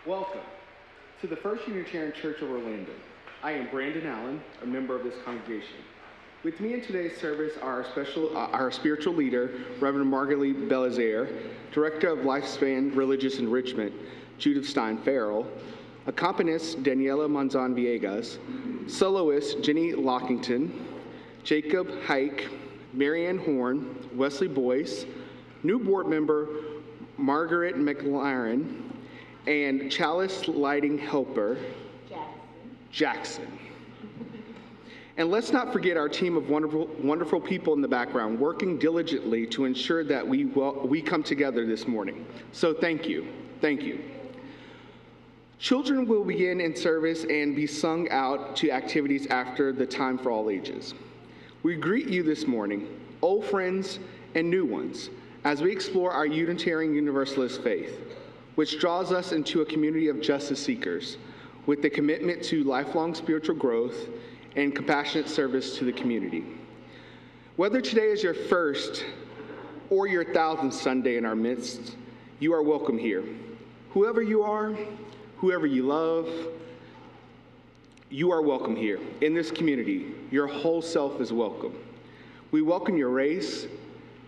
Welcome to the First Unitarian Church of Orlando. I am Brandon Allen, a member of this congregation. With me in today's service are our spiritual leader, Reverend Margalie Belizaire, Director of Lifespan Religious Enrichment, Judith Stein-Farrell, accompanist Daniela Monzon Villegas, soloist Jenny Lockington, Jacob Hike, Marianne Horn, Wesley Boyce, new board member Margaret McLaren, and chalice lighting helper Jackson. And let's not forget our team of wonderful people in the background working diligently to ensure that we come together this morning. So thank you. Thank you. Children will begin in service and be sung out to activities after the time for all ages. We greet you this morning, old friends and new ones, as we explore our Unitarian Universalist faith, which draws us into a community of justice seekers with the commitment to lifelong spiritual growth and compassionate service to the community. Whether today is your first or your 1,000th Sunday in our midst, you are welcome here. Whoever you are, whoever you love, you are welcome here. In this community, your whole self is welcome. We welcome your race,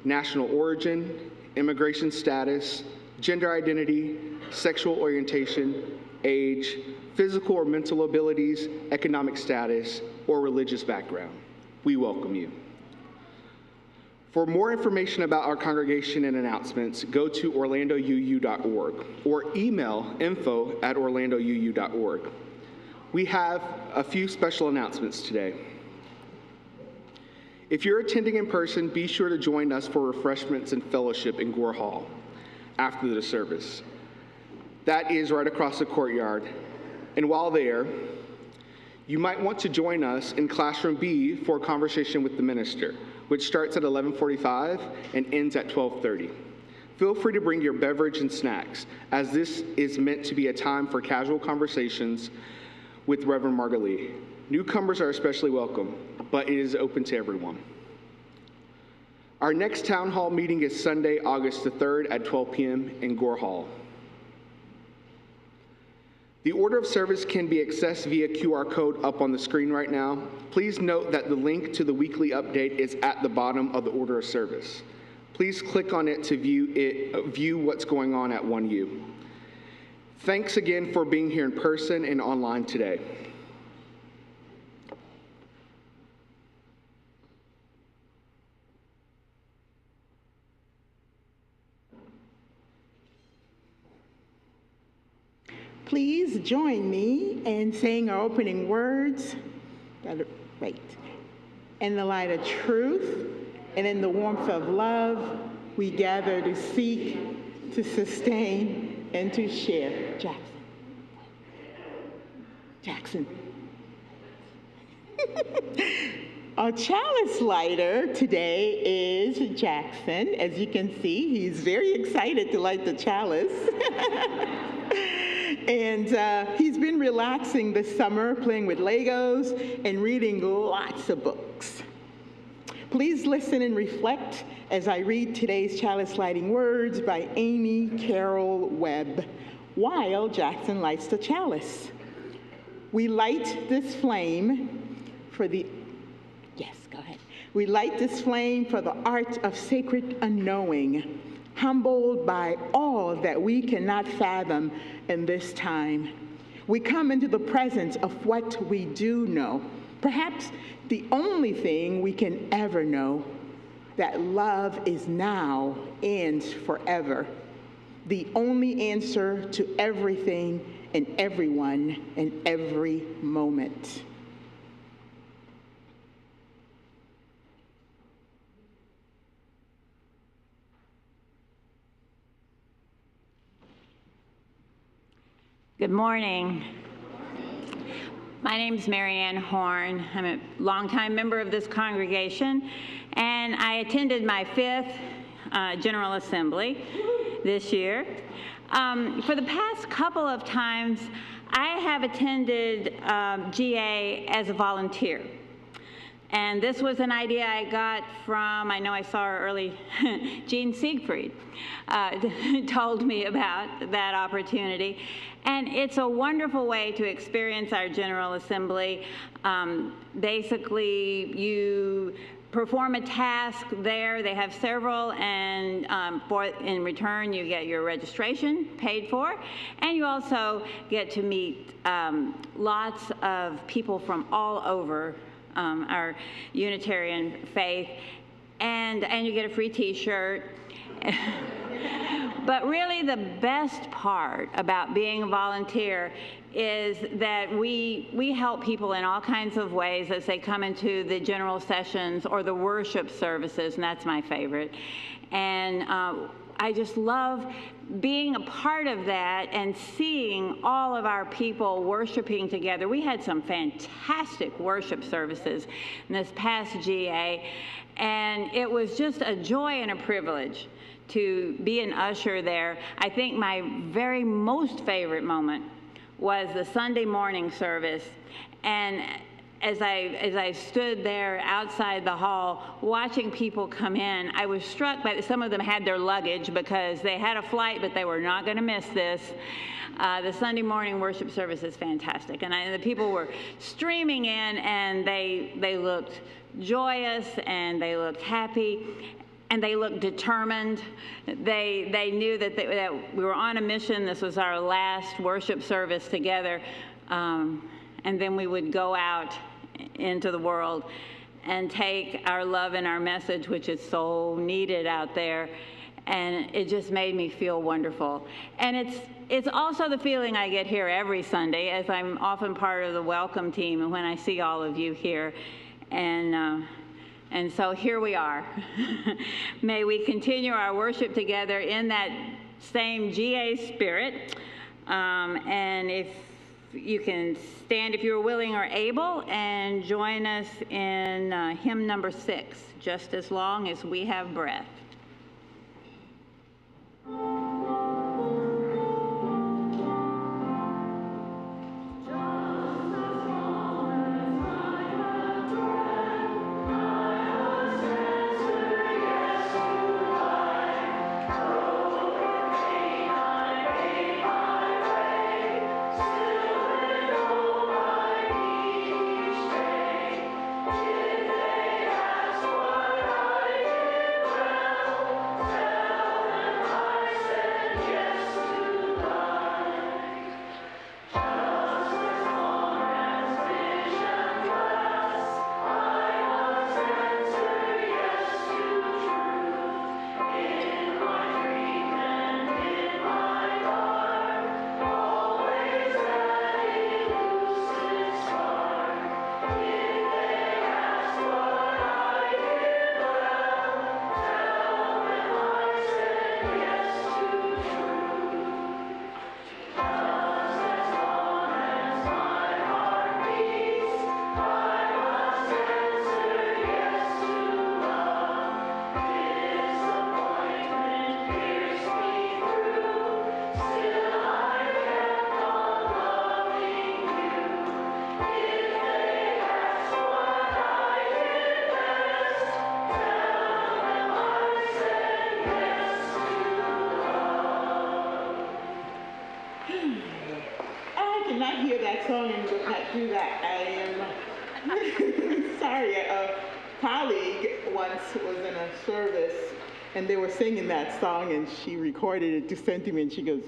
national origin, immigration status, gender identity, sexual orientation, age, physical or mental abilities, economic status, or religious background. We welcome you. For more information about our congregation and announcements, go to orlandouu.org or email info@orlandouu.org. We have a few special announcements today. If you're attending in person, be sure to join us for refreshments and fellowship in Gore Hall after the service. That is right across the courtyard. And while there, you might want to join us in Classroom B for a conversation with the minister, which starts at 11:45 and ends at 12:30. Feel free to bring your beverage and snacks, as this is meant to be a time for casual conversations with Reverend Margalie. Newcomers are especially welcome, but it is open to everyone. Our next town hall meeting is Sunday, August the 3rd at 12 p.m. in Gore Hall. The order of service can be accessed via QR code up on the screen right now. Please note that the link to the weekly update is at the bottom of the order of service. Please click on it to view what's going on at 1U. Thanks again for being here in person and online today. Please join me in saying our opening words. Wait. In the light of truth and in the warmth of love, we gather to seek, to sustain, and to share. Jackson. Our chalice lighter today is Jackson. As you can see, he's very excited to light the chalice. And he's been relaxing this summer, playing with Legos and reading lots of books. Please listen and reflect as I read today's chalice lighting words by Amy Carol Webb, while Jackson lights the chalice. We light this flame for the, We light this flame for the art of sacred unknowing, humbled by all that we cannot fathom in this time. We come into the presence of what we do know, perhaps the only thing we can ever know, that love is now and forever, the only answer to everything and everyone in every moment. Good morning. My name is Marianne Horn. I'm a longtime member of this congregation, and I attended my 5th General Assembly this year. For the past couple of times, I have attended GA as a volunteer. And this was an idea I got from, I know I saw her early, Jean Siegfried told me about that opportunity. And it's a wonderful way to experience our General Assembly. Basically, you perform a task there. They have several, and in return, you get your registration paid for, and you also get to meet lots of people from all over our Unitarian faith, and you get a free T-shirt. But really the best part about being a volunteer is that we help people in all kinds of ways as they come into the general sessions or the worship services, and that's my favorite. And I just love being a part of that and seeing all of our people worshiping together. We had some fantastic worship services in this past GA, and it was just a joy and a privilege to be an usher there. I think my very most favorite moment was the Sunday morning service, and as I stood there outside the hall watching people come in, I was struck by that some of them had their luggage because they had a flight, but they were not going to miss this. The Sunday morning worship service is fantastic, and the people were streaming in, and they looked joyous, and they looked happy, and they looked determined. They knew that we were on a mission. This was our last worship service together, and then we would go out into the world and take our love and our message, which is so needed out there, and it just made me feel wonderful. And it's also the feeling I get here every Sunday, as I'm often part of the welcome team, and when I see all of you here, and so here we are. May we continue our worship together in that same GA spirit. And if you can stand, if you're willing or able, and join us in hymn number 6, Just As Long As We Have Breath. Song and would not do that. I am sorry. A colleague once was in a service and they were singing that song and she recorded it to send to me, and she goes,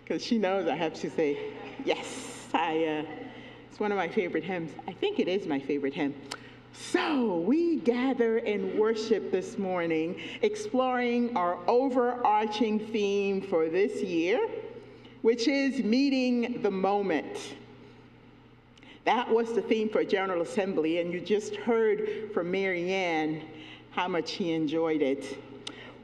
because she knows I have to say, yes, it's one of my favorite hymns. I think it is my favorite hymn. So we gather and worship this morning, exploring our overarching theme for this year, which is meeting the moment. That was the theme for General Assembly, and you just heard from Mary Ann how much she enjoyed it.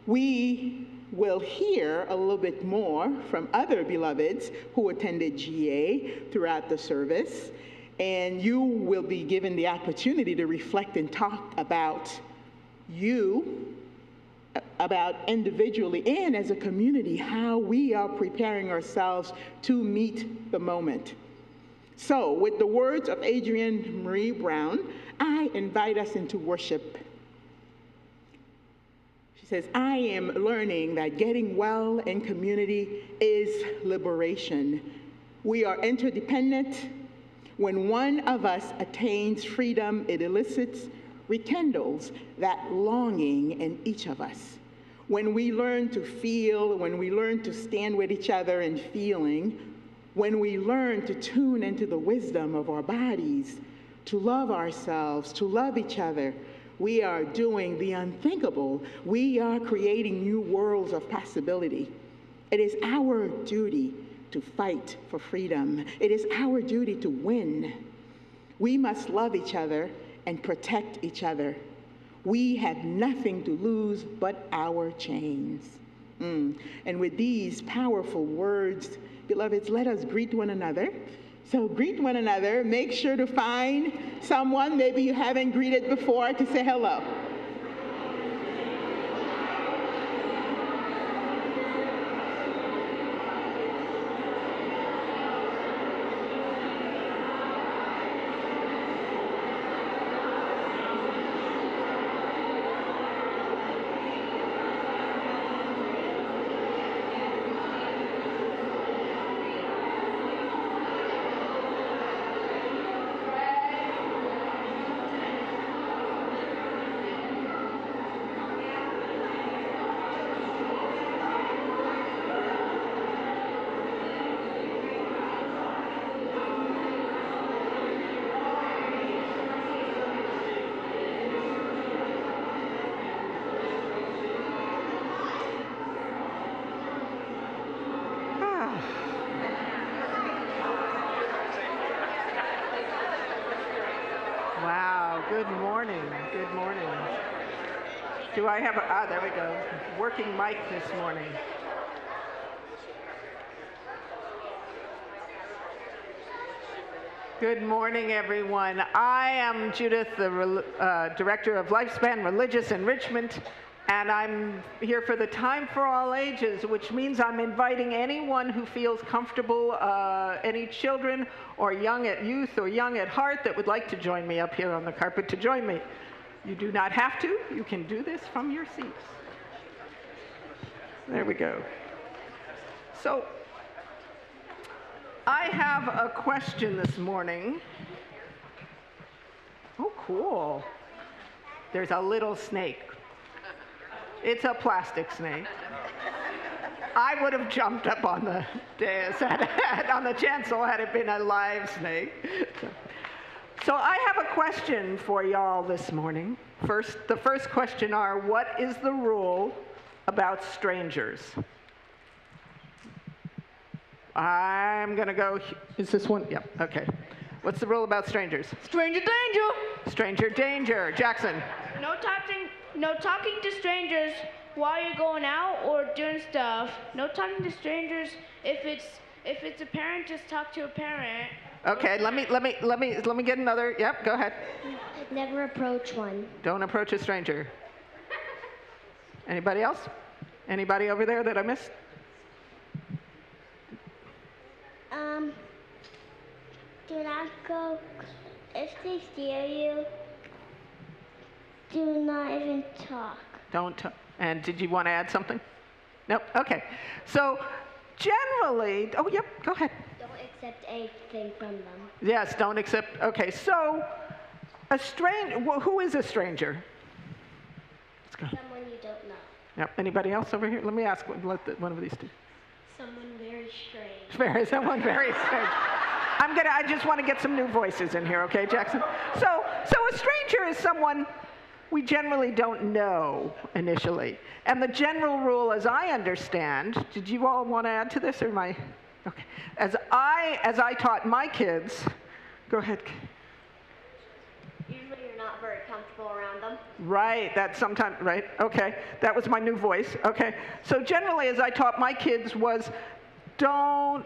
We will hear a little bit more from other beloveds who attended GA throughout the service, and you will be given the opportunity to reflect and talk about you, about individually and as a community, how we are preparing ourselves to meet the moment. So, with the words of Adrienne Marie Brown, I invite us into worship. She says, I am learning that getting well in community is liberation. We are interdependent. When one of us attains freedom, it elicits, rekindles that longing in each of us. When we learn to feel, when we learn to stand with each other in feeling, when we learn to tune into the wisdom of our bodies, to love ourselves, to love each other, we are doing the unthinkable. We are creating new worlds of possibility. It is our duty to fight for freedom. It is our duty to win. We must love each other and protect each other. We have nothing to lose but our chains. And with these powerful words, beloveds, let us greet one another. So greet one another. Make sure to find someone maybe you haven't greeted before to say hello. Wow, good morning, good morning. Do I have a, there we go, working mic this morning. Good morning, everyone. I am Judith, the Director of Lifespan Religious Enrichment, and I'm here for the Time for All Ages, which means I'm inviting anyone who feels comfortable, any children or young at youth or young at heart that would like to join me up here on the carpet to join me. You do not have to. You can do this from your seats. There we go. So, I have a question this morning. Oh, cool. There's a little snake. It's a plastic snake. I would have jumped up on the dais, on the chancel, had it been a live snake. So I have a question for y'all this morning. The first question are, what is the rule about strangers? I'm gonna go, is this one? Yep, okay. What's the rule about strangers? Stranger danger! Stranger danger. Jackson? No talking to strangers while you're going out or doing stuff. No talking to strangers. If it's a parent, just talk to a parent. Okay, let me get another. Yep, go ahead. Never approach one. Don't approach a stranger. Anybody else? Anybody over there that I missed? Do not go, if they steal you, do not even talk. Don't talk. And did you want to add something? Nope, okay. So generally, oh, yep, go ahead. Don't accept anything from them. Yes, don't accept, okay, so who is a stranger? Let's go. Someone you don't know. Yep, anybody else over here? Let me ask one of these two. Someone very strange. Someone very strange. I just want to get some new voices in here, okay, Jackson? So a stranger is someone we generally don't know initially. And the general rule, as I understand, did you all want to add to this, or am I? Okay. As I taught my kids, go ahead. Usually you're not very comfortable around them. Right, that's sometimes, right, okay. That was my new voice, okay. So generally, as I taught my kids was, don't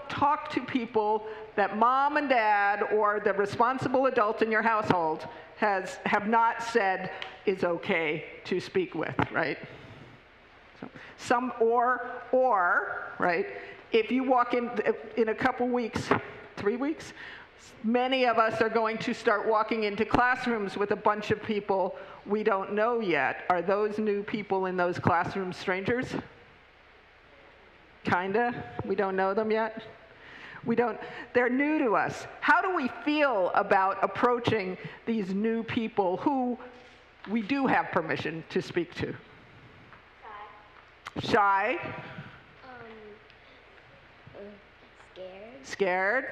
talk to people that mom and dad or the responsible adult in your household have not said is okay to speak with, right? So or right, if you walk in a couple weeks, 3 weeks, Many of us are going to start walking into classrooms with a bunch of people we don't know yet. Are those new people in those classrooms strangers? Kinda. We don't know them yet. They're new to us. How do we feel about approaching these new people who we do have permission to speak to? Shy? Scared. Scared?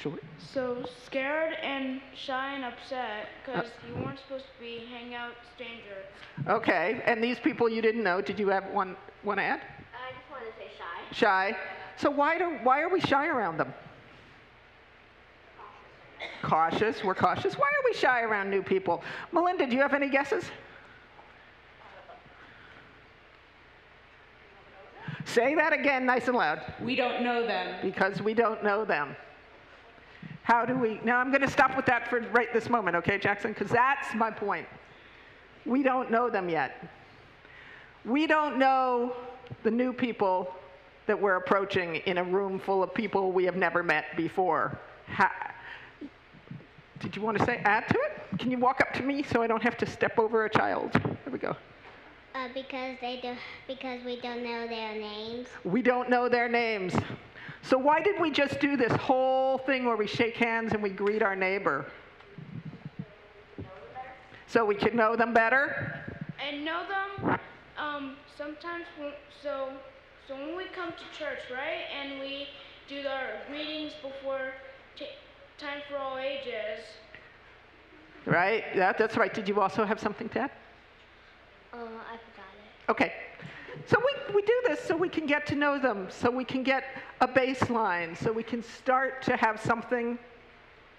Sure. So scared and shy and upset because you weren't supposed to be hanging out with strangers. Okay, and these people you didn't know, did you have one to add? I just wanted to say shy. Shy. So why are we shy around them? Cautious. We're cautious. Why are we shy around new people? Melinda, do you have any guesses? Say that again nice and loud. We don't know them. Because we don't know them. How do we? Now I'm going to stop with that for right this moment, okay, Jackson? Because that's my point. We don't know them yet. We don't know the new people that we're approaching in a room full of people we have never met before. Did you want to add to it? Can you walk up to me so I don't have to step over a child? There we go. Because we don't know their names. We don't know their names. So why did we just do this whole thing where we shake hands and we greet our neighbor? So we can know them better? And know them sometimes, so when we come to church, right, and we do our readings before Time for All Ages. Right, that's right. Did you also have something to add? Oh, I forgot it. Okay. So we do this so we can get to know them, so we can get a baseline, so we can start to have something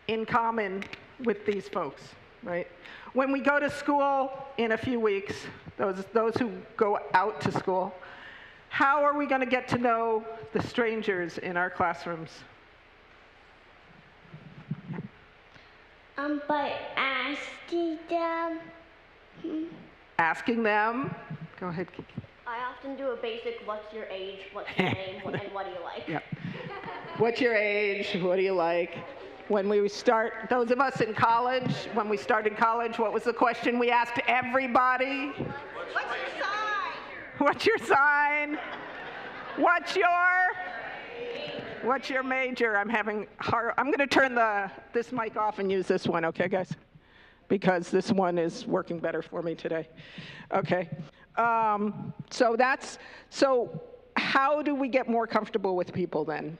in common with these folks, right? When we go to school in a few weeks, those who go out to school, how are we going to get to know the strangers in our classrooms? By asking them. Asking them? Go ahead. I often do a basic, what's your age, what's your name, and what do you like? Yeah. What's your age? What do you like? When we start, those of us in college, when we started college, what was the question we asked everybody? What's your sign? What's your sign? What's your major? I'm going to turn this mic off and use this one, okay, guys? Because this one is working better for me today. Okay. So how do we get more comfortable with people then?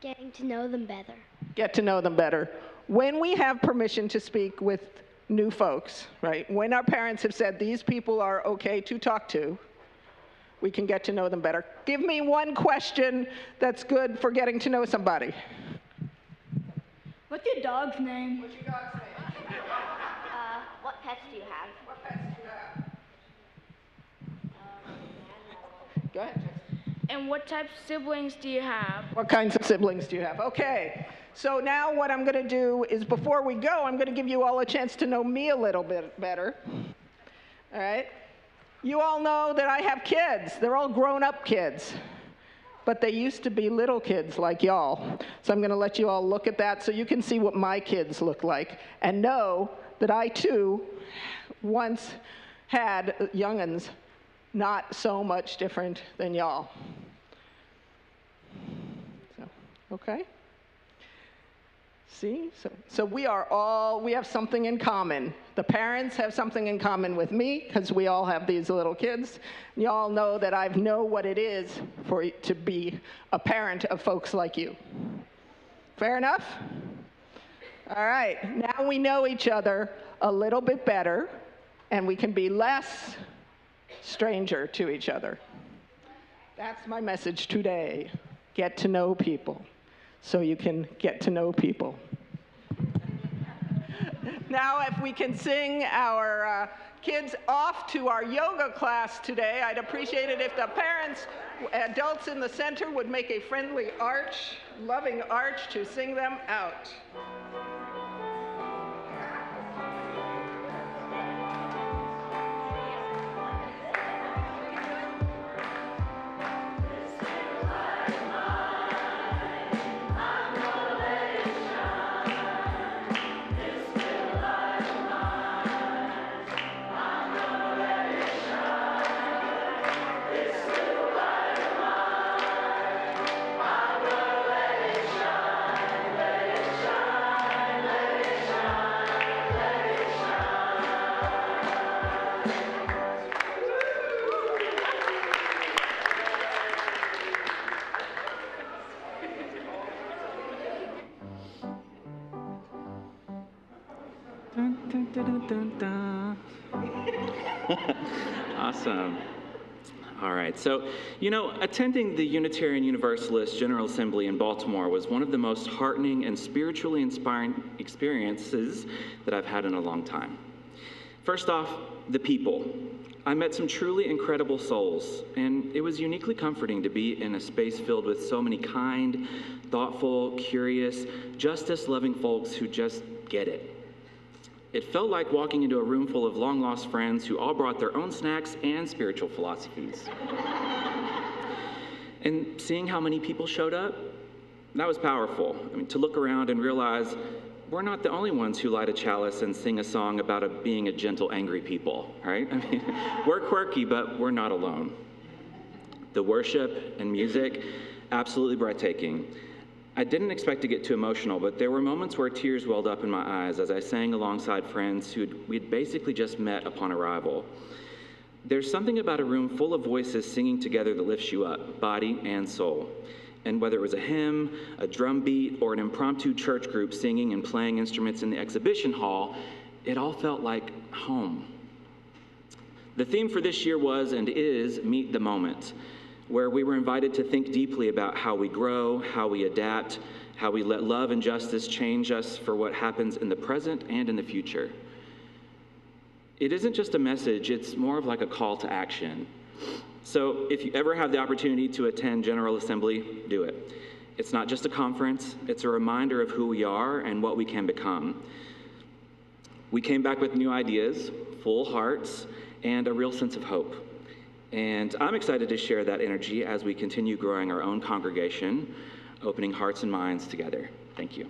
Getting to know them better. Get to know them better. When we have permission to speak with new folks, right? When our parents have said these people are okay to talk to, we can get to know them better. Give me one question that's good for getting to know somebody. What's your dog's name? What's your dog's name? What pets do you have? What pets do you have? Go ahead. And what types of siblings do you have? What kinds of siblings do you have? Okay, so now what I'm going to do is before we go, I'm going to give you all a chance to know me a little bit better. All right? You all know that I have kids. They're all grown-up kids. But they used to be little kids like y'all. So I'm going to let you all look at that so you can see what my kids look like and know that I, too, once had young'uns not so much different than y'all. So, okay? See? So we have something in common. The parents have something in common with me because we all have these little kids. Y'all know that I know what it is to be a parent of folks like you. Fair enough? All right, now we know each other a little bit better and we can be less stranger to each other. That's my message today. Get to know people so you can get to know people. Now, if we can sing our kids off to our yoga class today, I'd appreciate it if the parents, adults in the center, would make a friendly arch, loving arch to sing them out. Dun, dun, dun, dun, dun, dun. Awesome. All right, so, attending the Unitarian Universalist General Assembly in Baltimore was one of the most heartening and spiritually inspiring experiences that I've had in a long time. First off, the people. I met some truly incredible souls, and it was uniquely comforting to be in a space filled with so many kind, thoughtful, curious, justice-loving folks who just get it. It felt like walking into a room full of long-lost friends who all brought their own snacks and spiritual philosophies. And seeing how many people showed up, that was powerful. To look around and realize we're not the only ones who light a chalice and sing a song about being a gentle, angry people, right? We're quirky, but we're not alone. The worship and music, absolutely breathtaking. I didn't expect to get too emotional, but there were moments where tears welled up in my eyes as I sang alongside friends we'd basically just met upon arrival. There's something about a room full of voices singing together that lifts you up, body and soul. And whether it was a hymn, a drum beat, or an impromptu church group singing and playing instruments in the exhibition hall, it all felt like home. The theme for this year was and is Meet the Moment, where we were invited to think deeply about how we grow, how we adapt, how we let love and justice change us for what happens in the present and in the future. It isn't just a message, it's more of like a call to action. So if you ever have the opportunity to attend General Assembly, do it. It's not just a conference, it's a reminder of who we are and what we can become. We came back with new ideas, full hearts, and a real sense of hope. And I'm excited to share that energy as we continue growing our own congregation, opening hearts and minds together. Thank you.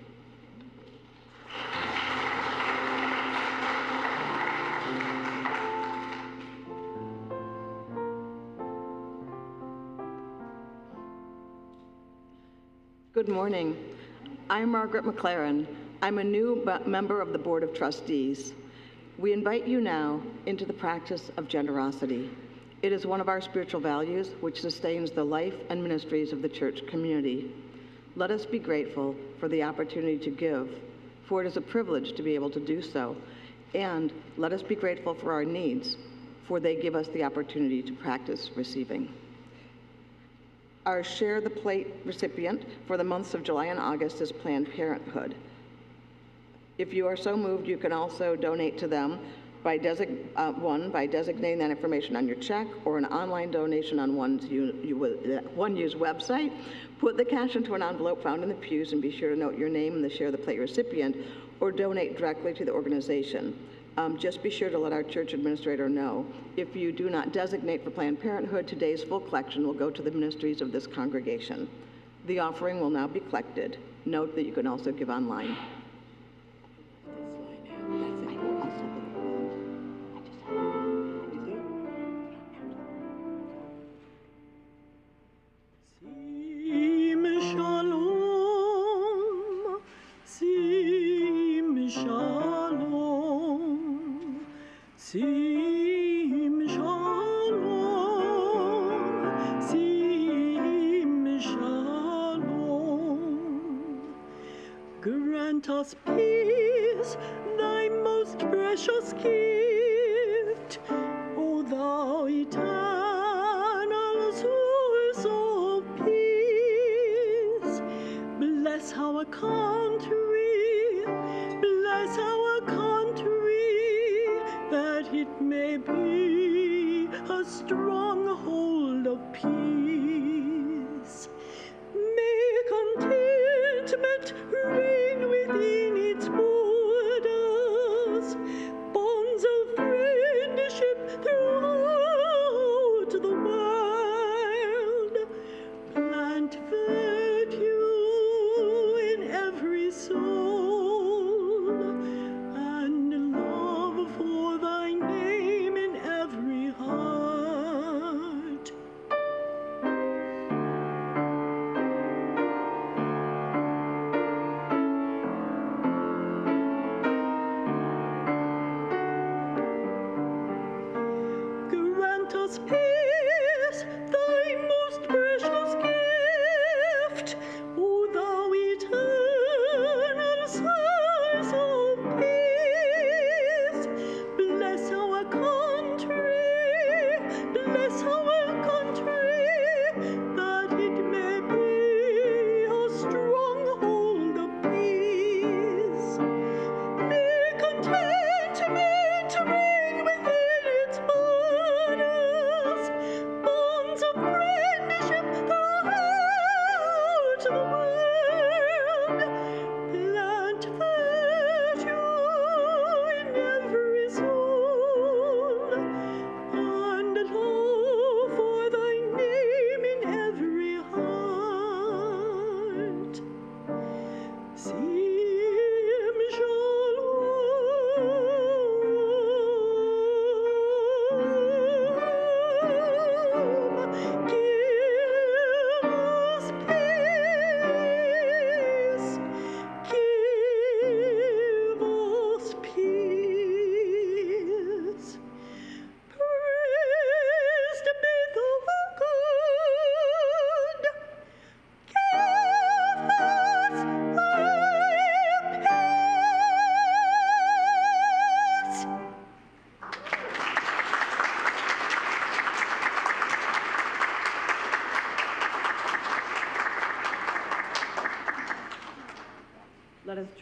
Good morning. I'm Margaret McLaren. I'm a new member of the Board of Trustees. We invite you now into the practice of generosity. It is one of our spiritual values which sustains the life and ministries of the church community. Let us be grateful for the opportunity to give, for it is a privilege to be able to do so. And let us be grateful for our needs, for they give us the opportunity to practice receiving. Our Share the Plate recipient for the months of July and August is Planned Parenthood. If you are so moved, you can also donate to them by designating that information on your check or an online donation on One U's website. Put the cash into an envelope found in the pews and be sure to note your name and the Share the Plate recipient, or donate directly to the organization. Just be sure to let our church administrator know. If you do not designate for Planned Parenthood, today's full collection will go to the ministries of this congregation. The offering will now be collected. Note that you can also give online. Grant us peace, thy most precious gift, O thou eternal source of peace. Bless our country, bless our country, that it may be a stronghold of peace. May contentment reign within its borders, bonds of friendship throughout the world. Plant virtue in every soul, and love for thy name in every heart. Grant us peace, thy most precious gift, O thou eternal source of peace.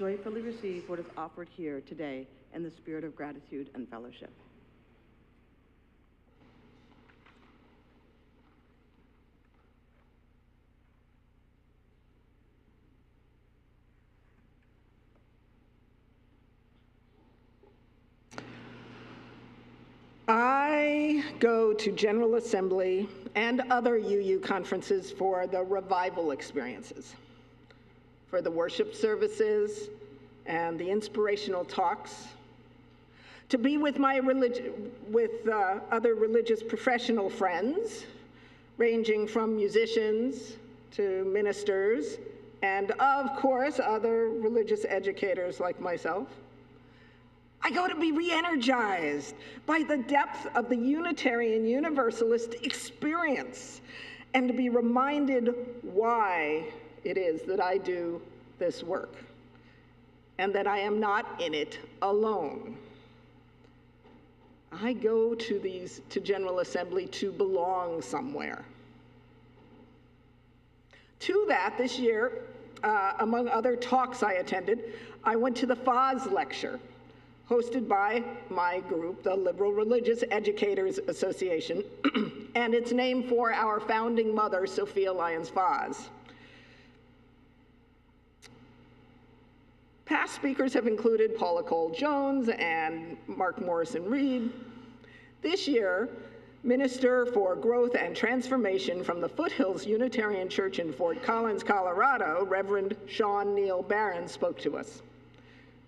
joyfully receive what is offered here today in the spirit of gratitude and fellowship. I go to General Assembly and other UU conferences for the revival experiences, for the worship services and the inspirational talks, to be with my other religious professional friends, ranging from musicians to ministers, and of course, other religious educators like myself. I go to be re-energized by the depth of the Unitarian Universalist experience and to be reminded why it is that I do this work and that I am not in it alone. I go to General Assembly to belong somewhere. To that, this year, among other talks I attended, I went to the FOS lecture, hosted by my group, the Liberal Religious Educators Association, and it's named for our founding mother, Sophia Lyons FOS. Past speakers have included Paula Cole-Jones and Mark Morrison-Reed. This year, Minister for Growth and Transformation from the Foothills Unitarian Church in Fort Collins, Colorado, Reverend Sean Neal Barron, spoke to us.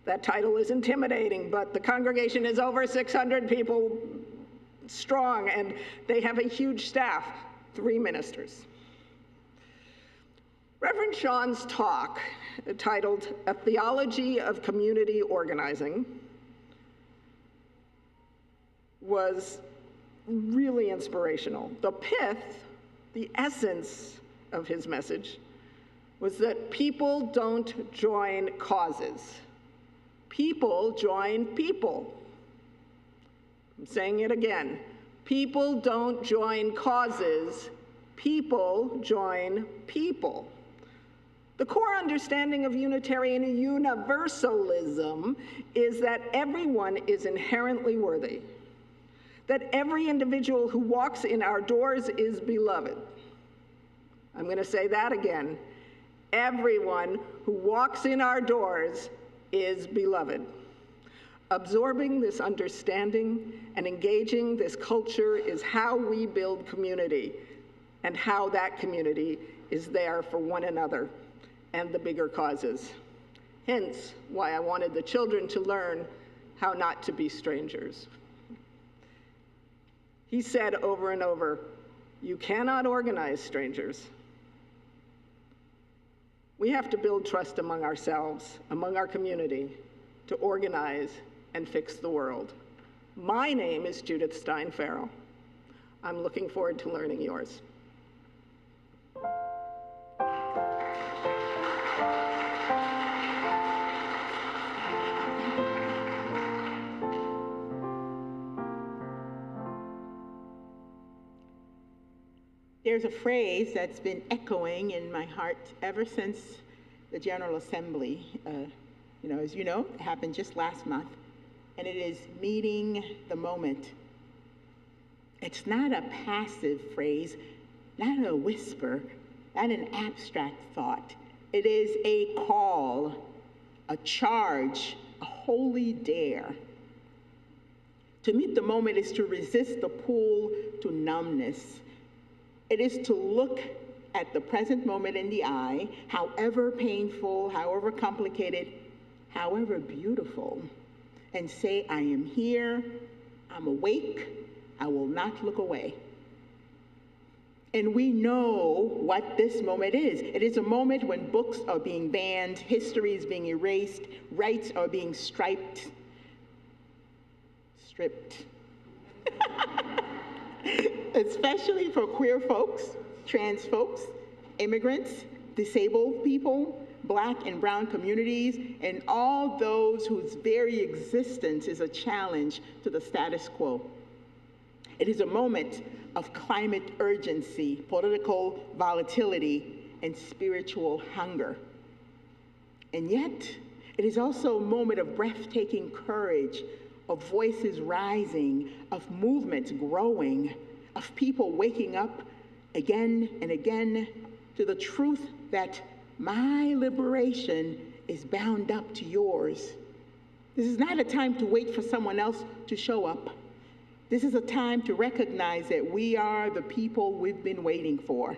That title is intimidating, but the congregation is over 600 people strong, and they have a huge staff, 3 ministers. Reverend Sean's talk, titled A Theology of Community Organizing, was really inspirational. The pith, the essence of his message, was that people don't join causes. People join people. I'm saying it again. People don't join causes. People join people. The core understanding of Unitarian Universalism is that everyone is inherently worthy, that every individual who walks in our doors is beloved. I'm going to say that again. Everyone who walks in our doors is beloved. Absorbing this understanding and engaging this culture is how we build community and how that community is there for one another and the bigger causes. Hence, why I wanted the children to learn how not to be strangers. He said over and over, you cannot organize strangers. We have to build trust among ourselves, among our community, to organize and fix the world. My name is Judith Stein-Farrell. I'm looking forward to learning yours. There's a phrase that's been echoing in my heart ever since the General Assembly. As you know, it happened just last month, and it is meeting the moment. It's not a passive phrase, not a whisper, not an abstract thought. It is a call, a charge, a holy dare. To meet the moment is to resist the pull to numbness. It is to look at the present moment in the eye, however painful, however complicated, however beautiful, and say, I am here, I'm awake, I will not look away. And we know what this moment is. It is a moment when books are being banned, history is being erased, rights are being stripped. Especially for queer folks, trans folks, immigrants, disabled people, Black and brown communities, and all those whose very existence is a challenge to the status quo. It is a moment of climate urgency, political volatility, and spiritual hunger. And yet, It is also a moment of breathtaking courage, of voices rising, of movements growing, of people waking up again and again to the truth that my liberation is bound up to yours. This is not a time to wait for someone else to show up. This is a time to recognize that we are the people we've been waiting for.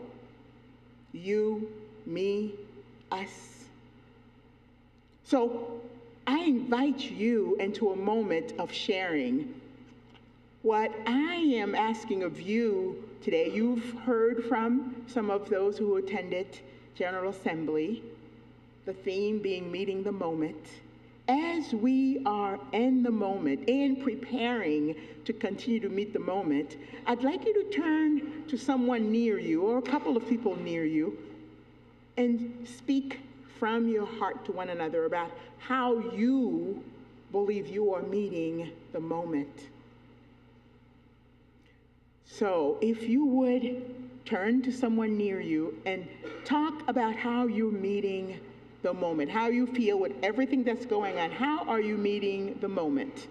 You, me, us. So I invite you into a moment of sharing. What I am asking of you today, you've heard from some of those who attended General Assembly, the theme being meeting the moment. As we are in the moment and preparing to continue to meet the moment, I'd like you to turn to someone near you or a couple of people near you and speak from your heart to one another about how you believe you are meeting the moment. So if you would turn to someone near you and talk about how you're meeting the moment, how you feel with everything that's going on. How are you meeting the moment?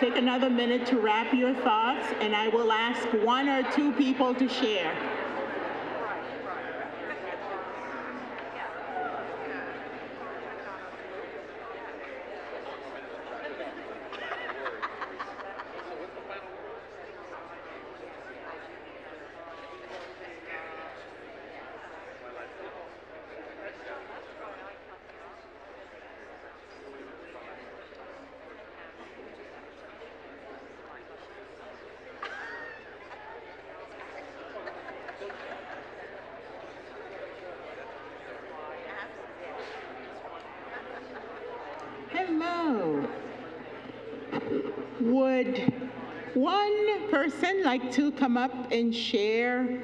Take another minute to wrap your thoughts, and I will ask one or two people to share. Would one person like to come up and share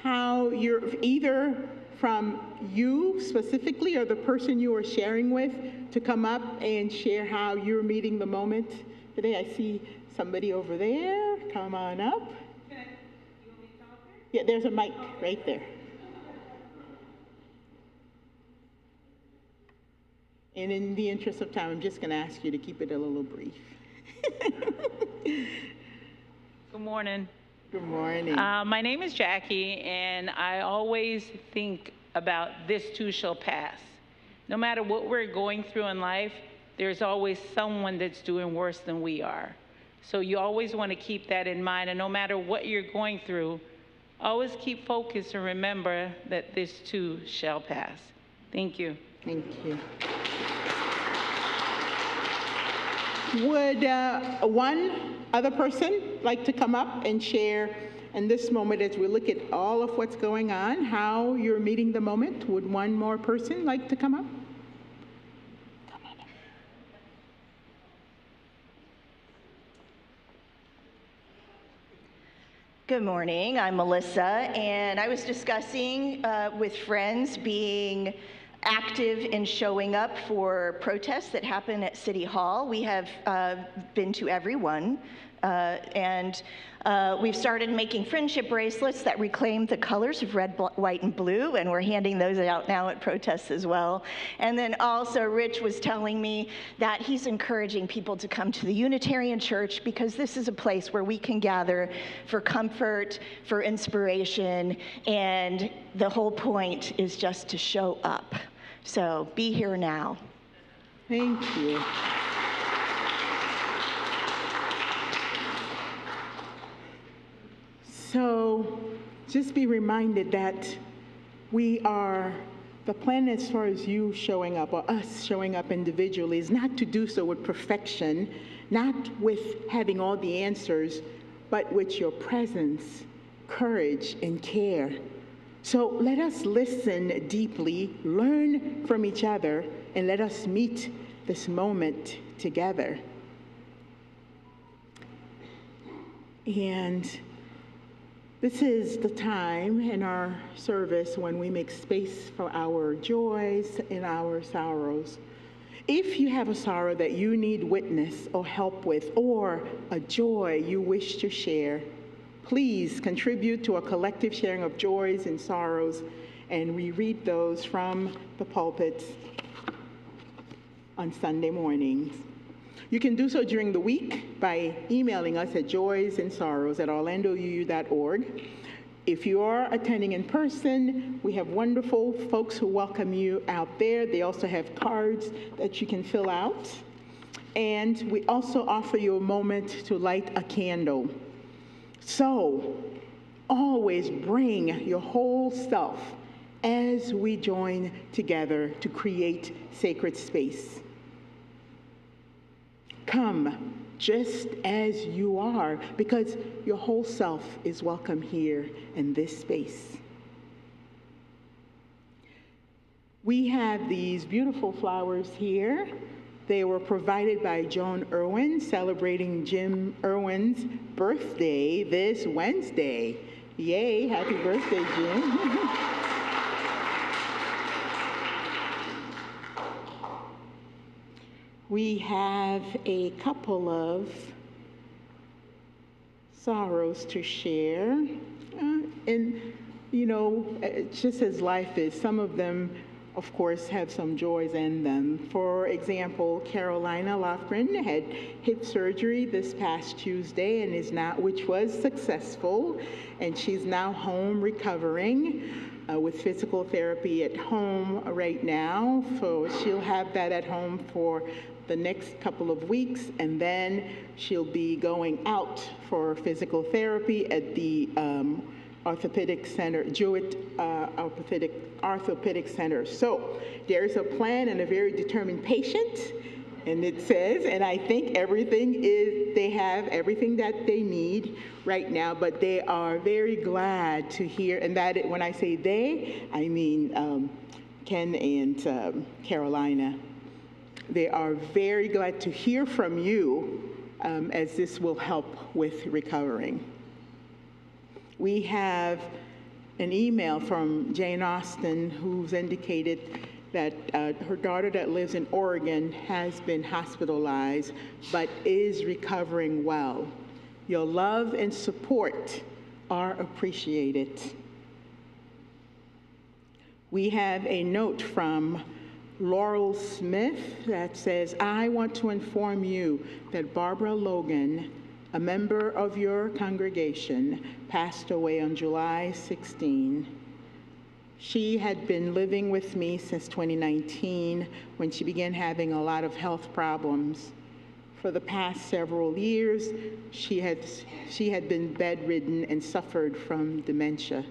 how you're, either from you specifically or the person you are sharing with, to come up and share how you're meeting the moment today? I see somebody over there. Come on up. Yeah, there's a mic right there. And in the interest of time, I'm just going to ask you to keep it a little brief. Good morning. Good morning. My name is Jackie, and I always think about this too shall pass. No matter what we're going through in life, there's always someone that's doing worse than we are. So you always want to keep that in mind, and no matter what you're going through, always keep focused and remember that this too shall pass. Thank you. Thank you. Would one other person like to come up and share in this moment, as we look at all of what's going on, how you're meeting the moment? Would one more person like to come up? Come on up. Good morning, I'm Melissa, and I was discussing with friends being active in showing up for protests that happen at City Hall. We have been to every one, and we've started making friendship bracelets that reclaim the colors of red, white, and blue, and we're handing those out now at protests as well. And then also Rich was telling me that he's encouraging people to come to the Unitarian Church because this is a place where we can gather for comfort, for inspiration, and the whole point is just to show up. So be here now. Thank you. So just be reminded that we are, the plan as far as you showing up or us showing up individually is not to do so with perfection, not with having all the answers, but with your presence, courage, and care. So let us listen deeply, learn from each other, and let us meet this moment together. And this is the time in our service when we make space for our joys and our sorrows. If you have a sorrow that you need witness or help with, or a joy you wish to share, please contribute to a collective sharing of joys and sorrows, and we read those from the pulpits on Sunday mornings. You can do so during the week by emailing us at joysandsorrows@orlandouu.org. If you are attending in person, we have wonderful folks who welcome you out there. They also have cards that you can fill out. And we also offer you a moment to light a candle. So always bring your whole self as we join together to create sacred space. Come just as you are, because your whole self is welcome here in this space. We have these beautiful flowers here. They were provided by Joan Irwin, celebrating Jim Irwin's birthday this Wednesday. Yay, happy birthday, Jim. We have a couple of sorrows to share. And, you know, just as life is, some of them, of course, have some joys in them. For example, Carolina Lofgren had hip surgery this past Tuesday and which was successful, and she's now home recovering with physical therapy at home right now. So she'll have that at home for the next couple of weeks, and then she'll be going out for physical therapy at the orthopedic center, Jewett Orthopedic Center. So there's a plan and a very determined patient, and it says, and I think they have everything that they need right now, but they are very glad to hear, and that when I say they, I mean Ken and Carolina. They are very glad to hear from you as this will help with recovering. We have an email from Jane Austen, who's indicated that her daughter that lives in Oregon has been hospitalized but is recovering well. Your love and support are appreciated. We have a note from Laurel Smith that says, I want to inform you that Barbara Logan, a member of your congregation, passed away on July 16. She had been living with me since 2019 when she began having a lot of health problems. For the past several years, she had been bedridden and suffered from dementia.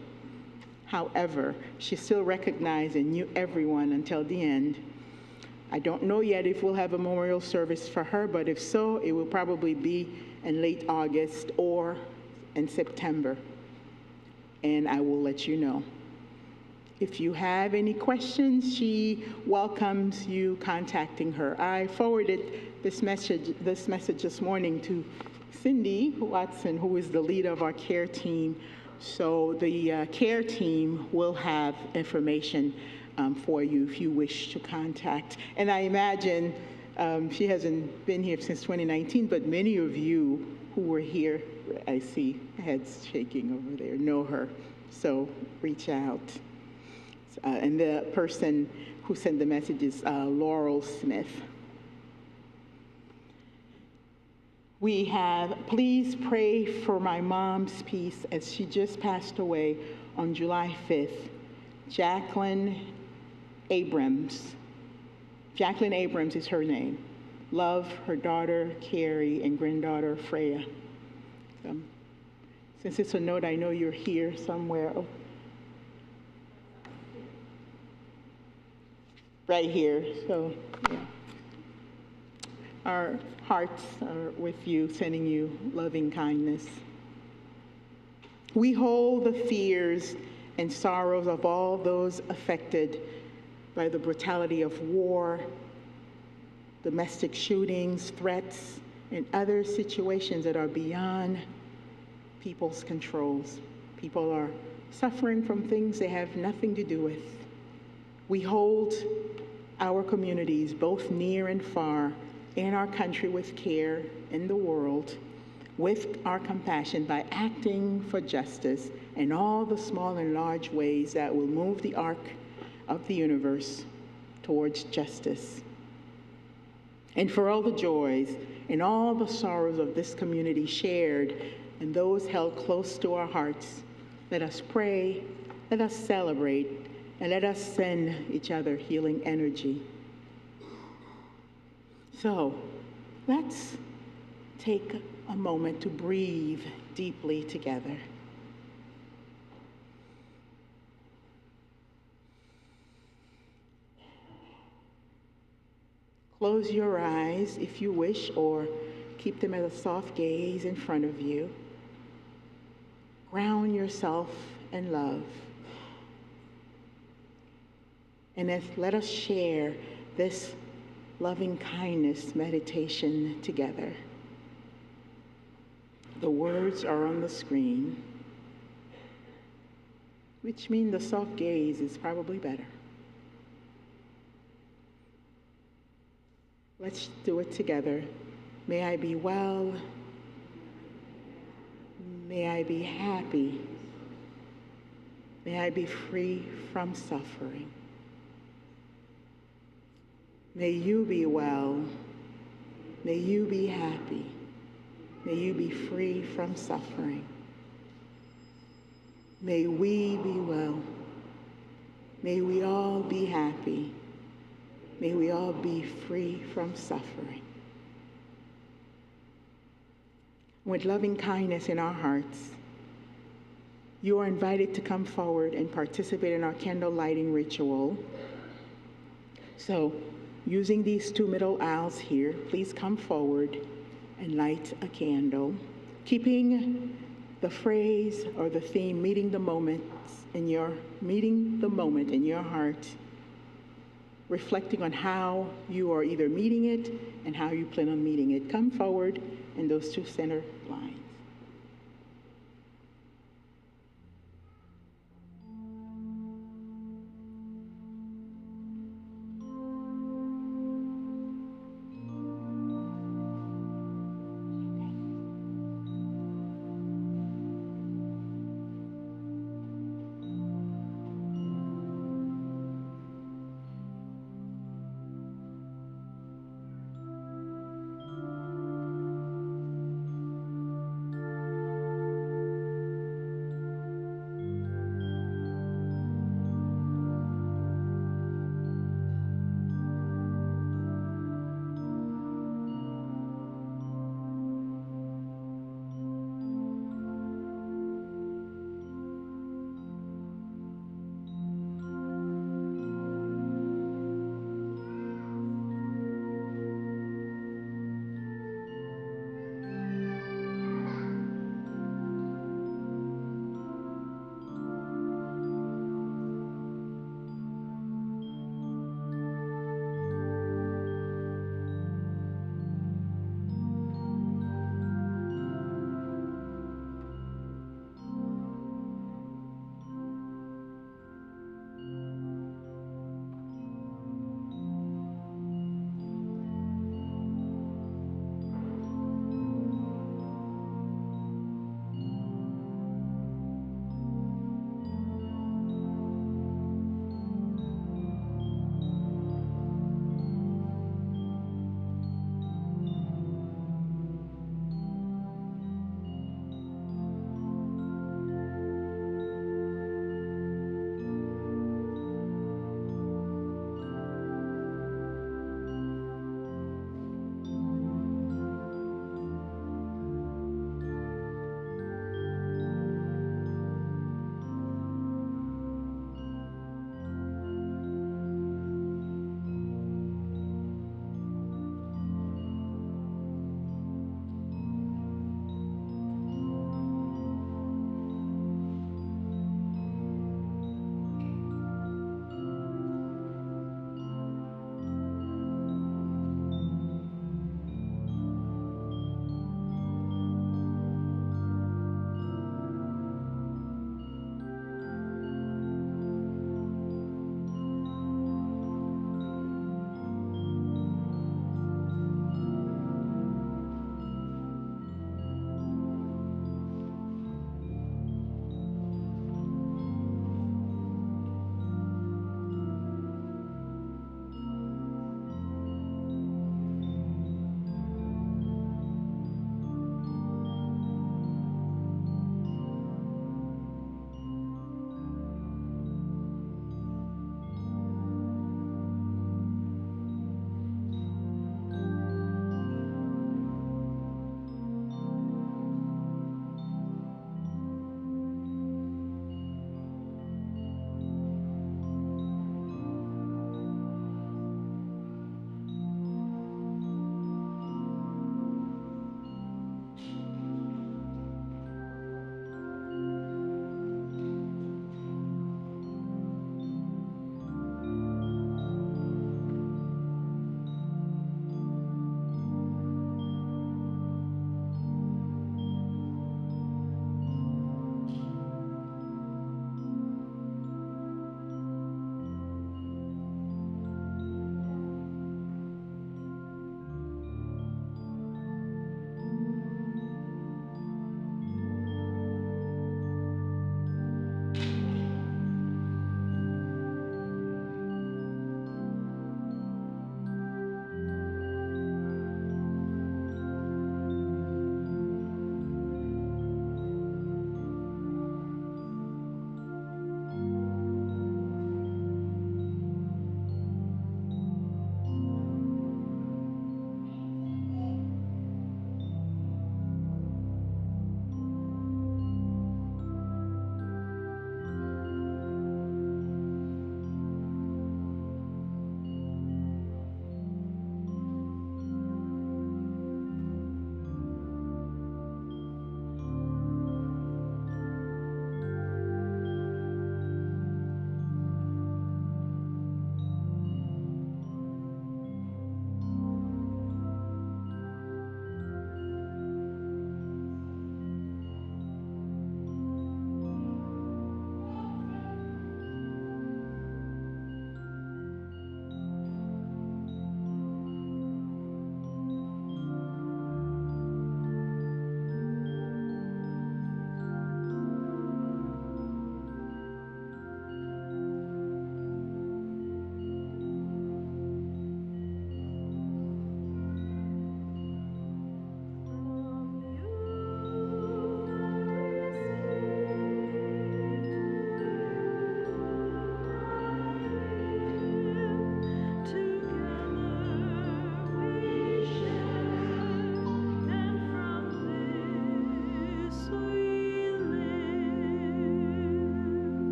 However, she still recognized and knew everyone until the end. I don't know yet if we'll have a memorial service for her, but if so, it will probably be in late August or in September, and I will let you know. If you have any questions, she welcomes you contacting her. I forwarded this message this morning to Cindy Watson, who is the leader of our care team. So the care team will have information for you if you wish to contact. And I imagine she hasn't been here since 2019, but many of you who were here, I see heads shaking over there, know her. So reach out. And the person who sent the message is Laurel Smith. We have, please pray for my mom's peace as she just passed away on July 5th. Jacqueline Abrams. Jacqueline Abrams is her name. Love, her daughter, Carrie, and granddaughter, Freya. Since it's a note, I know you're here somewhere. Oh. Right here, so yeah. Our hearts are with you, sending you loving kindness. We hold the fears and sorrows of all those affected by the brutality of war, domestic shootings, threats, and other situations that are beyond people's controls. People are suffering from things they have nothing to do with. We hold our communities, both near and far, in our country with care, in the world, with our compassion by acting for justice in all the small and large ways that will move the arc of the universe towards justice. And for all the joys and all the sorrows of this community shared and those held close to our hearts, let us pray, let us celebrate, and let us send each other healing energy. So let's take a moment to breathe deeply together. Close your eyes if you wish, or keep them at a soft gaze in front of you. Ground yourself in love. And let us share this loving kindness meditation together. The words are on the screen, which means the soft gaze is probably better. Let's do it together. May I be well. May I be happy. May I be free from suffering. May you be well. May you be happy. May you be free from suffering. May we be well. May we all be happy. May we all be free from suffering. With loving kindness in our hearts, you are invited to come forward and participate in our candle lighting ritual. So, using these two middle aisles here, please come forward and light a candle, keeping the phrase or the theme, meeting the moment in your heart, reflecting on how you are either meeting it and how you plan on meeting it. Come forward and those two center lines.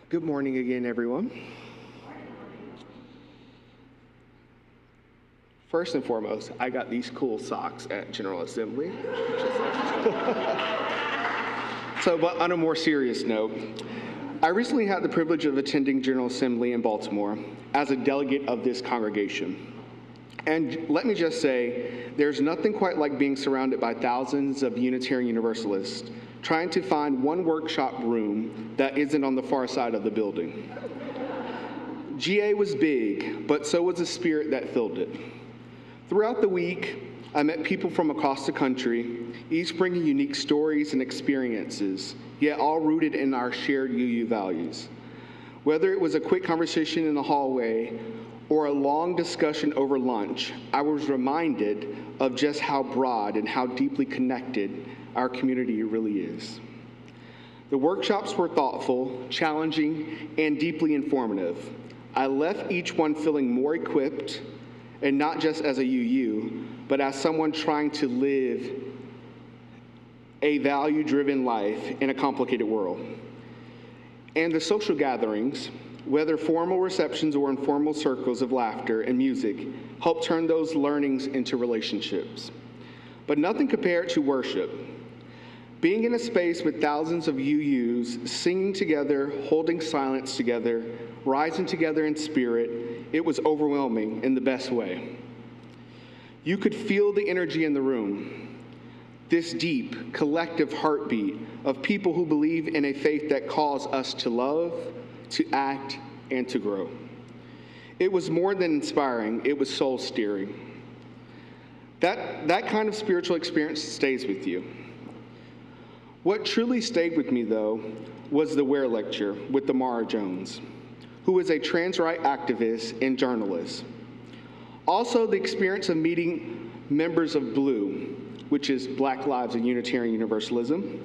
Good morning again, everyone. First and foremost, I got these cool socks at General Assembly. But on a more serious note, I recently had the privilege of attending General Assembly in Baltimore as a delegate of this congregation. And let me just say, there's nothing quite like being surrounded by thousands of Unitarian Universalists trying to find one workshop room that isn't on the far side of the building. GA was big, but so was the spirit that filled it. Throughout the week, I met people from across the country, each bringing unique stories and experiences, yet all rooted in our shared UU values. Whether it was a quick conversation in the hallway or a long discussion over lunch, I was reminded of just how broad and how deeply connected our community really is. The workshops were thoughtful, challenging, and deeply informative. I left each one feeling more equipped, and not just as a UU, but as someone trying to live a value-driven life in a complicated world. And the social gatherings, whether formal receptions or informal circles of laughter and music, helped turn those learnings into relationships. But nothing compared to worship. Being in a space with thousands of UUs, singing together, holding silence together, rising together in spirit, it was overwhelming in the best way. You could feel the energy in the room, this deep, collective heartbeat of people who believe in a faith that calls us to love, to act, and to grow. It was more than inspiring, it was soul-stirring. That kind of spiritual experience stays with you. What truly stayed with me, though, was the Ware lecture with Damara Jones, who is a trans rights activist and journalist. Also, the experience of meeting members of Blue, which is Black Lives and Unitarian Universalism.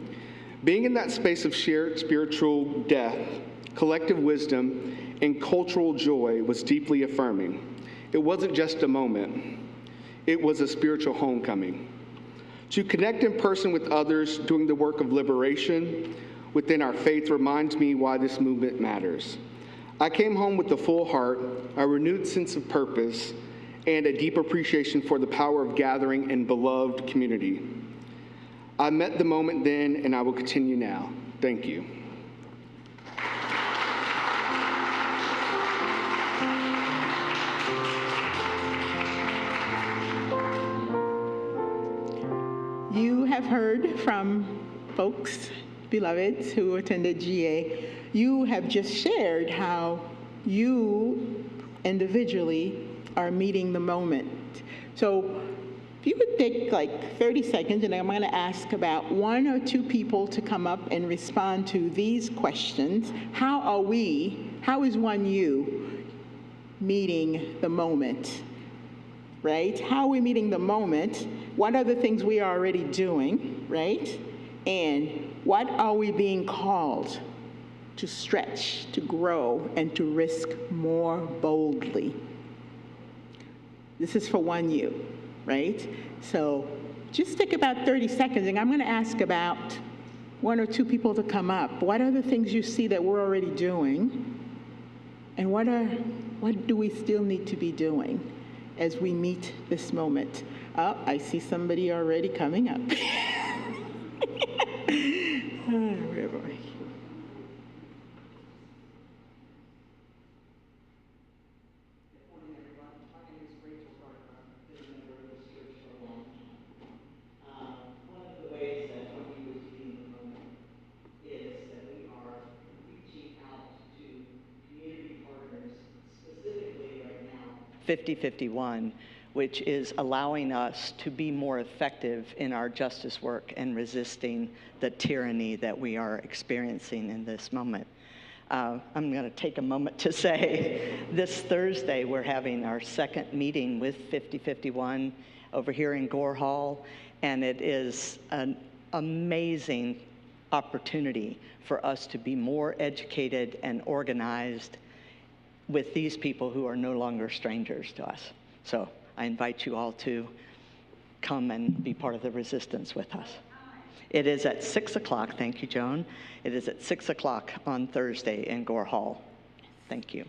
Being in that space of shared spiritual death, collective wisdom, and cultural joy was deeply affirming. It wasn't just a moment. It was a spiritual homecoming. To connect in person with others doing the work of liberation within our faith reminds me why this movement matters. I came home with a full heart, a renewed sense of purpose, and a deep appreciation for the power of gathering in beloved community. I met the moment then, and I will continue now. Thank you. You have heard from folks, beloveds, who attended GA. You have just shared how you individually are meeting the moment. So if you could take like 30 seconds, and I'm going to ask about 1 or 2 people to come up and respond to these questions. How is one you meeting the moment? Right? How are we meeting the moment? What are the things we are already doing, right? And what are we being called to stretch, to grow, and to risk more boldly? This is for one you, right? So just take about 30 seconds, and I'm going to ask about 1 or 2 people to come up. What are the things you see that we're already doing? And what do we still need to be doing as we meet this moment? Oh, I see somebody already coming up. Where am I? Ways that we use being the moment is that we are reaching out to community partners, specifically right now 5051, which is allowing us to be more effective in our justice work and resisting the tyranny that we are experiencing in this moment. I'm going to take a moment to say this Thursday we're having our second meeting with 5051 over here in Gore Hall, and it is an amazing opportunity for us to be more educated and organized with these people who are no longer strangers to us. So I invite you all to come and be part of the resistance with us. It is at 6 o'clock. Thank you, Joan. It is at 6 o'clock on Thursday in Gore Hall. Thank you.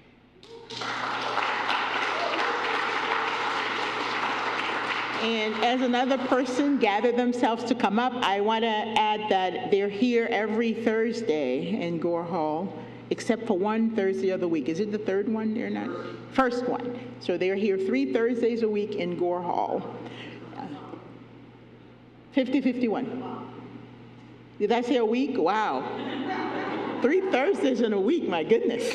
And as another person gathered themselves to come up, I want to add that they're here every Thursday in Gore Hall, except for one Thursday of the week. Is it the third one? They're not? First one. So they're here 3 Thursdays a week in Gore Hall. 50-51. Did I say a week? Wow. 3 Thursdays in a week, my goodness.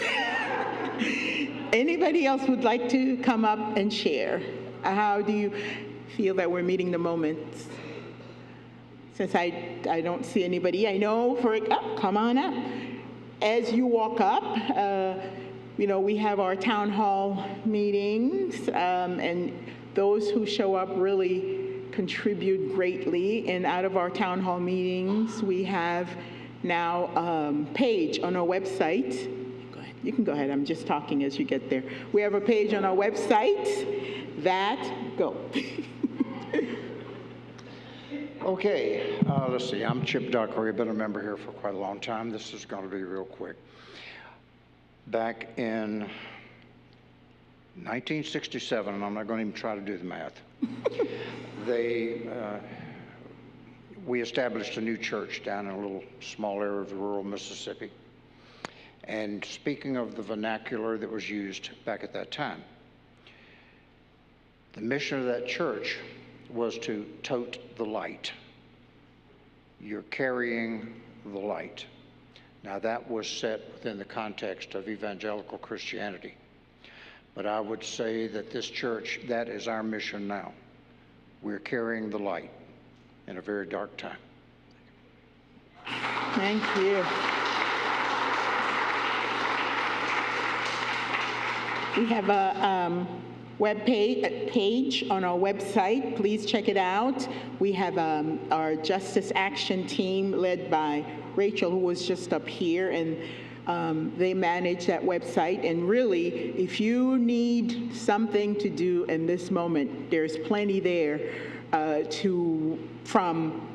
Anybody else would like to come up and share? How do you feel that we're meeting the moment? Since I don't see anybody, I know come on up. As you walk up, we have our town hall meetings, and those who show up really contribute greatly. And out of our town hall meetings, we have now a page on our website. Go ahead. You can go ahead. I'm just talking as you get there. We have a page on our website go. Okay, let's see. I'm Chip Duckery. I've been a member here for quite a long time. This is going to be real quick. Back in 1967, and I'm not going to even try to do the math, we established a new church down in a little small area of rural Mississippi. And speaking of the vernacular that was used back at that time, the mission of that church was to tote the light. You're carrying the light. Now that was set within the context of evangelical Christianity. But I would say that this church, that is our mission now. We're carrying the light in a very dark time. Thank you. We have a page on our website. Please check it out. We have our Justice Action team led by Rachel, who was just up here, and they manage that website. And really, if you need something to do in this moment, there's plenty there from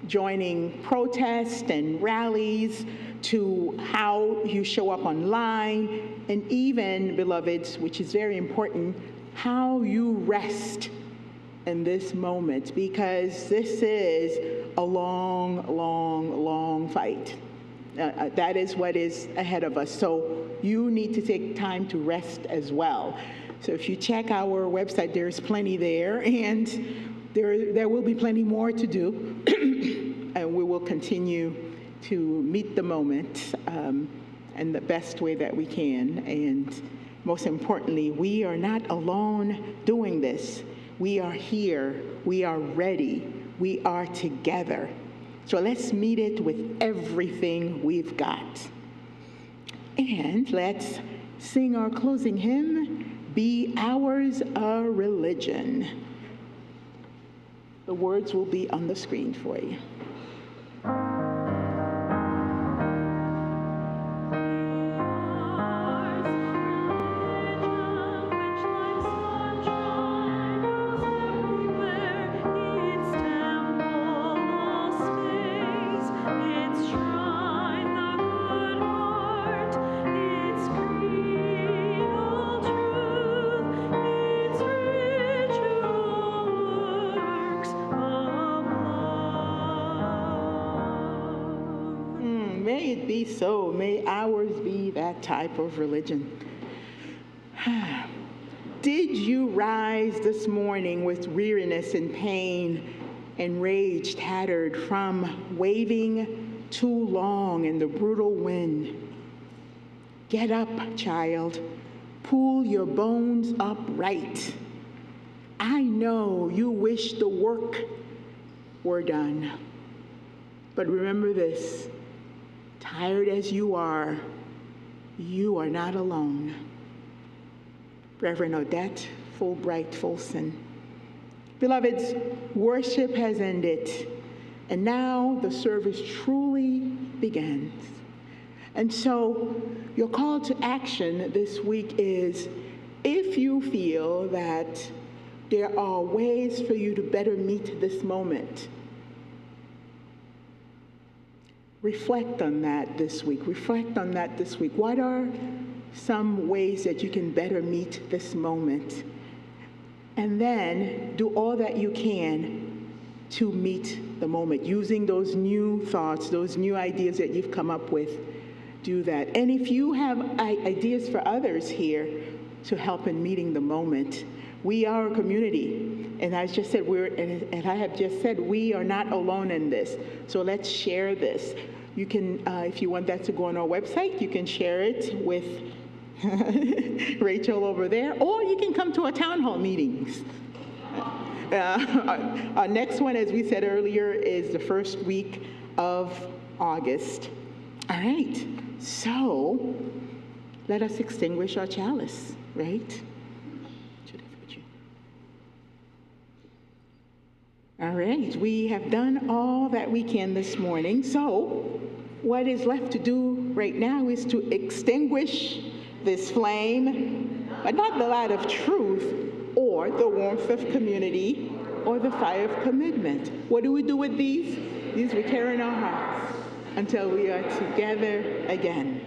joining protests and rallies to how you show up online, and even, beloveds, which is very important, how you rest in this moment, because this is a long, long, long fight. That is what is ahead of us. So you need to take time to rest as well. So if you check our website, there's plenty there, and there will be plenty more to do, and we will continue to meet the moment in the best way that we can. And most importantly, we are not alone doing this. We are here. We are ready. We are together. So let's meet it with everything we've got. And let's sing our closing hymn, Be Ours a Religion. The words will be on the screen for you. So may ours be that type of religion. Did you rise this morning with weariness and pain and rage tattered from waving too long in the brutal wind? Get up, child. Pull your bones upright. I know you wish the work were done. But remember this. Tired as you are not alone. Reverend Odette Fulbright Folson. Beloveds, worship has ended, and now the service truly begins. And so your call to action this week is, if you feel that there are ways for you to better meet this moment, reflect on that this week. Reflect on that this week. What are some ways that you can better meet this moment? And then do all that you can to meet the moment, using those new thoughts, those new ideas that you've come up with. Do that. And if you have ideas for others here to help in meeting the moment, we are a community. And I just said and I have just said, we are not alone in this. So let's share this. You can, if you want that to go on our website, you can share it with Rachel over there, or you can come to our town hall meetings. Our next one, as we said earlier, is the first week of August. All right, so let us extinguish our chalice, right? All right, we have done all that we can this morning. So what is left to do right now is to extinguish this flame, but not the light of truth or the warmth of community or the fire of commitment. What do we do with these? These we carry in our hearts until we are together again.